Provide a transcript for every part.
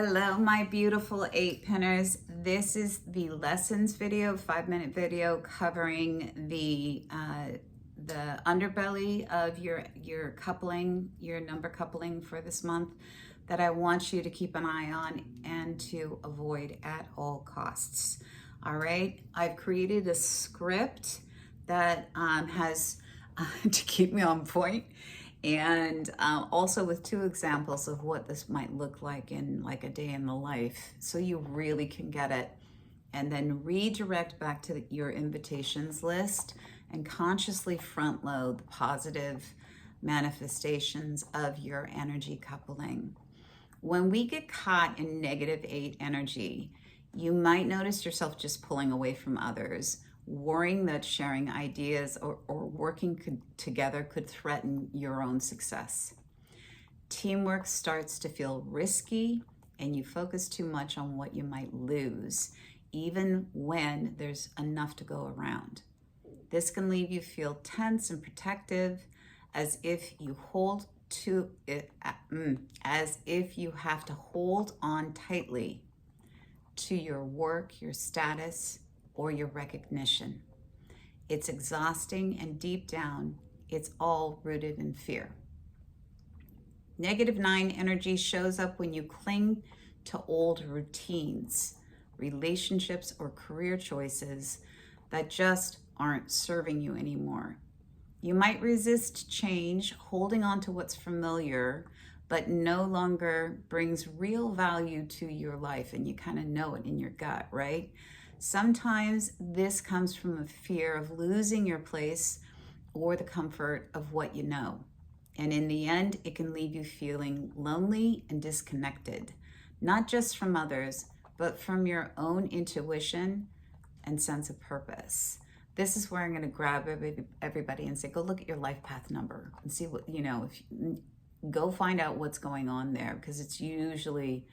Hello, my beautiful 8-pinners. This is the lessons video, 5-minute video covering the underbelly of your coupling, your number coupling for this month that I want you to keep an eye on and to avoid at all costs. All right, I've created a script that has to keep me on point, and also with 2 examples of what this might look like in like a day in the life, so you really can get it, and then redirect back to your invitations list and consciously front load the positive manifestations of your energy coupling. When we get caught in -8 energy, you might notice yourself just pulling away from others, worrying that sharing ideas or working together could threaten your own success. Teamwork starts to feel risky, and you focus too much on what you might lose, even when there's enough to go around. This can leave you feel tense and protective, as if you have to hold on tightly to your work, your status, or your recognition. It's exhausting, and deep down, it's all rooted in fear. -9 energy shows up when you cling to old routines, relationships, or career choices that just aren't serving you anymore. You might resist change, holding on to what's familiar, but no longer brings real value to your life, and you kind of know it in your gut, right? Sometimes this comes from a fear of losing your place or the comfort of what you know. And in the end, it can leave you feeling lonely and disconnected, not just from others, but from your own intuition and sense of purpose. This is where I'm going to grab everybody and say, go look at your life path number and see what, if you go find out what's going on there, because it's usually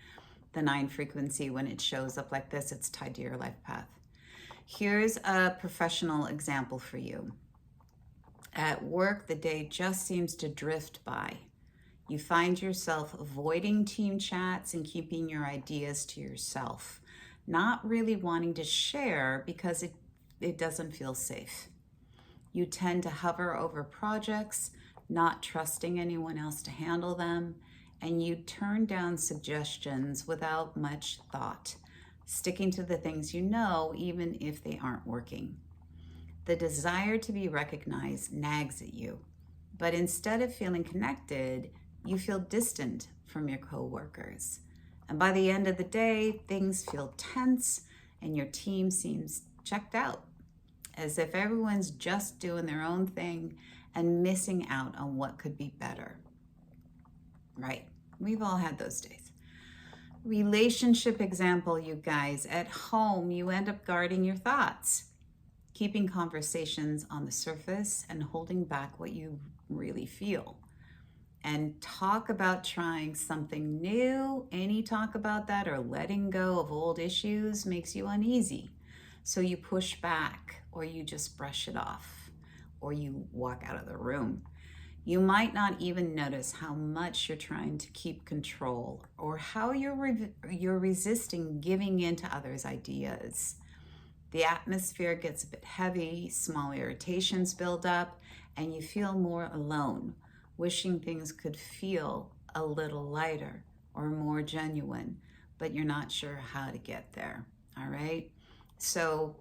the 9 frequency. When it shows up like this, it's tied to your life path. Here's a professional example for you. At work, the day just seems to drift by. You find yourself avoiding team chats and keeping your ideas to yourself, not really wanting to share because it doesn't feel safe. You tend to hover over projects, not trusting anyone else to handle them, and you turn down suggestions without much thought, sticking to the things you know, even if they aren't working. The desire to be recognized nags at you, but instead of feeling connected, you feel distant from your coworkers. And by the end of the day, things feel tense and your team seems checked out, as if everyone's just doing their own thing and missing out on what could be better. Right, we've all had those days. Relationship example, you guys. At home, you end up guarding your thoughts, keeping conversations on the surface and holding back what you really feel. And talk about trying something new. Any talk about that or letting go of old issues makes you uneasy. So you push back, or you just brush it off, or you walk out of the room. You might not even notice how much you're trying to keep control, or how you're resisting giving in to others' ideas. The atmosphere gets a bit heavy, small irritations build up, and you feel more alone, wishing things could feel a little lighter or more genuine, but you're not sure how to get there. All right? So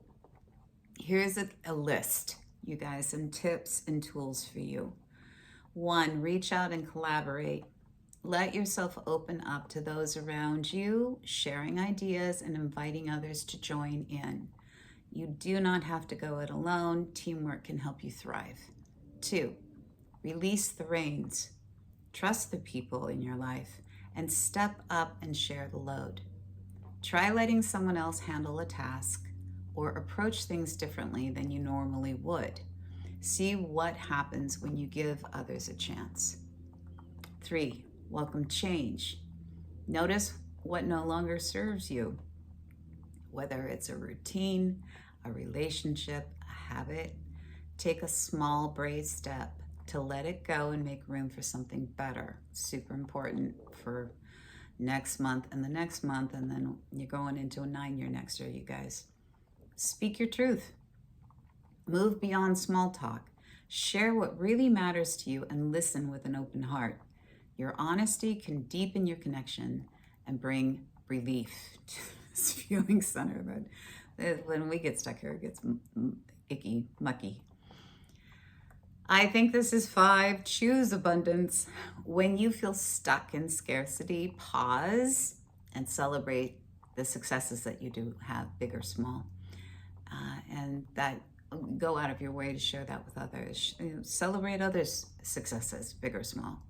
here's a list, you guys, some tips and tools for you. 1, reach out and collaborate. Let yourself open up to those around you, sharing ideas and inviting others to join in. You do not have to go it alone. Teamwork can help you thrive. 2, release the reins. Trust the people in your life and step up and share the load. Try letting someone else handle a task or approach things differently than you normally would. See what happens when you give others a chance. 3, welcome change. Notice what no longer serves you, whether it's a routine, a relationship, a habit. Take a small, brave step to let it go and make room for something better. Super important for next month and the next month, and then you're going into a 9-year next year, you guys. Speak your truth. Move beyond small talk. Share what really matters to you and listen with an open heart. Your honesty can deepen your connection and bring relief to this feeling center that when we get stuck here, it gets icky, mucky. I think this is 5. Choose abundance. When you feel stuck in scarcity, pause and celebrate the successes that you do have, big or small. And that go out of your way to share that with others. Celebrate others' successes, big or small.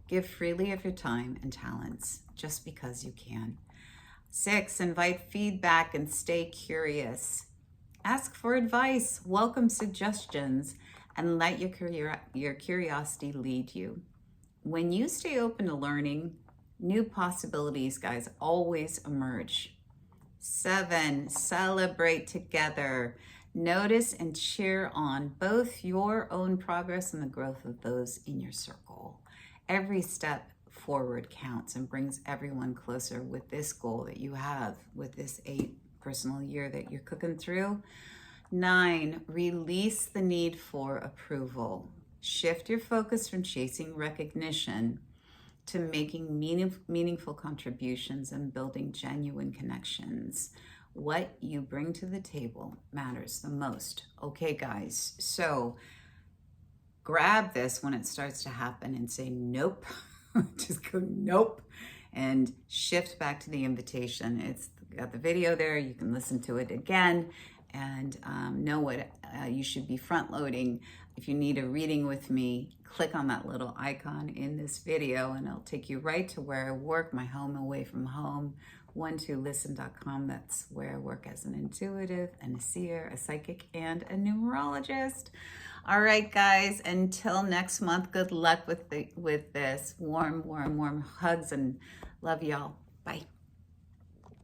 Give freely of your time and talents just because you can. 6, invite feedback and stay curious. Ask for advice, welcome suggestions, and let your curiosity lead you. When you stay open to learning, new possibilities, guys, always emerge. 7, celebrate together. Notice and cheer on both your own progress and the growth of those in your circle. Every step forward counts and brings everyone closer with this goal that you have, with this 8 personal year that you're cooking through. 9, release the need for approval. Shift your focus from chasing recognition to making meaningful contributions and building genuine connections. What you bring to the table matters the most. Okay, guys, so grab this when it starts to happen and say nope. Just go nope and shift back to the invitation. It's got the video there. You can listen to it again and know what you should be front loading. If you need a reading with me, click on that little icon in this video and it'll take you right to where I work, my home away from home, 12listen.com. That's where I work as an intuitive and a seer, a psychic, and a numerologist. All right, guys, until next month, good luck with this. Warm hugs and love y'all. Bye.